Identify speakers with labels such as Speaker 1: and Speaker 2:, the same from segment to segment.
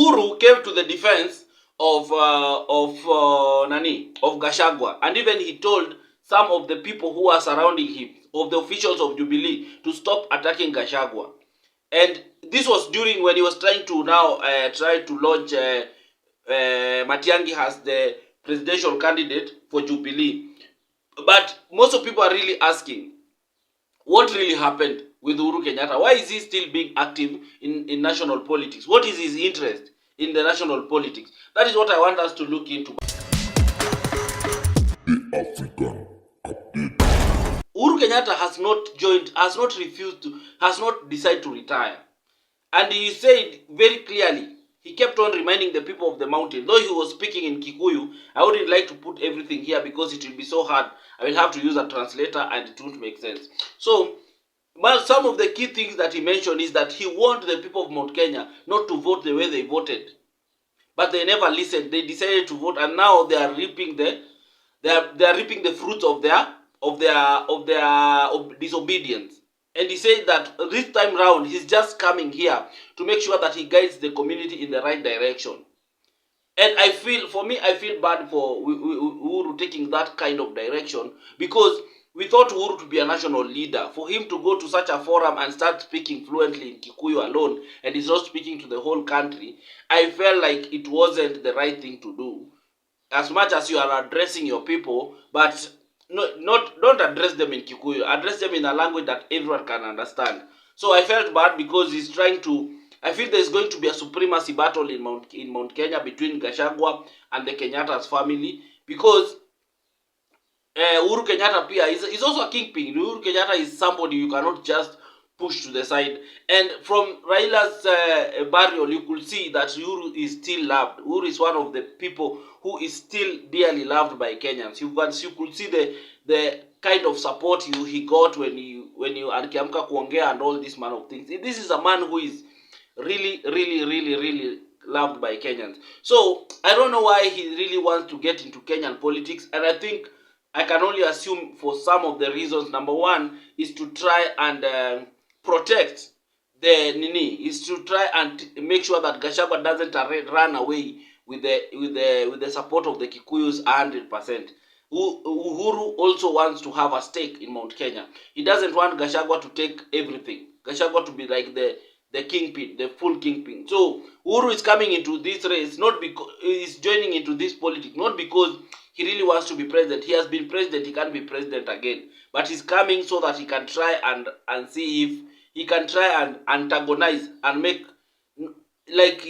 Speaker 1: Uhuru came to the defense of Gachagua, and even he told some of the people who are surrounding him, of the officials of Jubilee, to stop attacking Gachagua. And this was during when he was trying to launch Matiang'i as the presidential candidate for Jubilee. But most of people are really asking, what really happened with Uhuru Kenyatta? Why is he still being active in national politics? What is his interest in the national politics? That is what I want us to look into. The African Update. Uhuru Kenyatta has not decided to retire. And he said very clearly, he kept on reminding the people of the mountain. Though he was speaking in Kikuyu, I wouldn't like to put everything here because it will be so hard. I will have to use a translator and it won't make sense. So, some of the key things that he mentioned is that he warned the people of Mount Kenya not to vote the way they voted. But they never listened. They decided to vote, and now they are reaping the fruits of their disobedience. And he said that this time round, he's just coming here to make sure that he guides the community in the right direction. And I feel bad for Uhuru taking that kind of direction, because we thought Uhuru to be a national leader. For him to go to such a forum and start speaking fluently in Kikuyu alone, and he's not speaking to the whole country, I felt like it wasn't the right thing to do. As much as you are addressing your people, but don't address them in Kikuyu. Address them in a language that everyone can understand. So I felt bad because he's trying to. I feel there's going to be a supremacy battle in Mount Kenya between Gachagua and the Kenyatta's family, because Uhuru Kenyatta pia is also a kingpin. Uhuru Kenyatta is somebody you cannot just push to the side. And from Raila's burial, you could see that Uhuru is still loved. Uhuru is one of the people who is still dearly loved by Kenyans. You could see the kind of support he got when you alikiamka kuongea and all this man of things. This is a man who is really loved by Kenyans. So I don't know why he really wants to get into Kenyan politics, and I think I can only assume for some of the reasons. Number one is to try and protect is to try and make sure that Gachagua doesn't run away with the support of the Kikuyus 100%. Uhuru also wants to have a stake in Mount Kenya. He doesn't want Gachagua to take everything. Gachagua to be like the kingpin, the full kingpin. So Uhuru is coming into this race not because he's joining into this politics, not because he really wants to be president. He has been president, he can't be president again. But he's coming so that he can try and see if he can try and antagonize and make like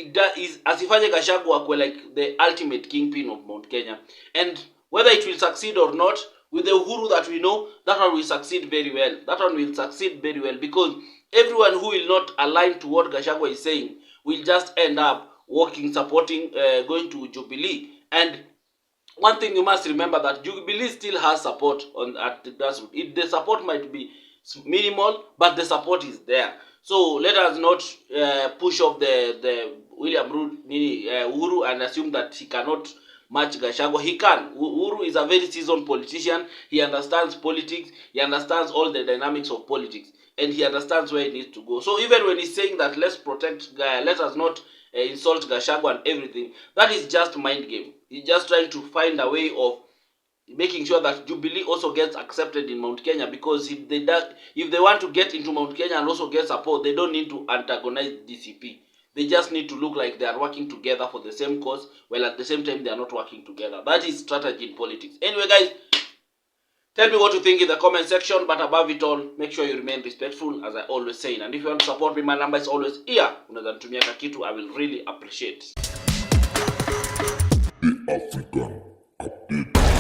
Speaker 1: asifanye Gachagua like the ultimate kingpin of Mount Kenya. And whether it will succeed or not, with the Uhuru that we know, that one will succeed very well. That one will succeed very well, because everyone who will not align to what Gachagua is saying will just end up supporting, going to Jubilee. And one thing you must remember, that Jubilee still has support at the grassroots. The support might be minimal, but the support is there. So let us not push off the William Uhuru and assume that he cannot match Gachagua. He can. Uhuru is a very seasoned politician. He understands politics. He understands all the dynamics of politics, and he understands where he needs to go. So even when he's saying that let's protect, let us not insult Gachagua and everything, that is just mind game. He's just trying to find a way of making sure that Jubilee also gets accepted in Mount Kenya, because if they want to get into Mount Kenya and also get support, they don't need to antagonize DCP. They just need to look like they are working together for the same cause, while at the same time they are not working together. That is strategy in politics. Anyway, guys, tell me what you think in the comment section, but above it all, make sure you remain respectful, as I always say. And if you want to support me, my number is always here. Unaweza nitumia kakitu, I will really appreciate. The African Update.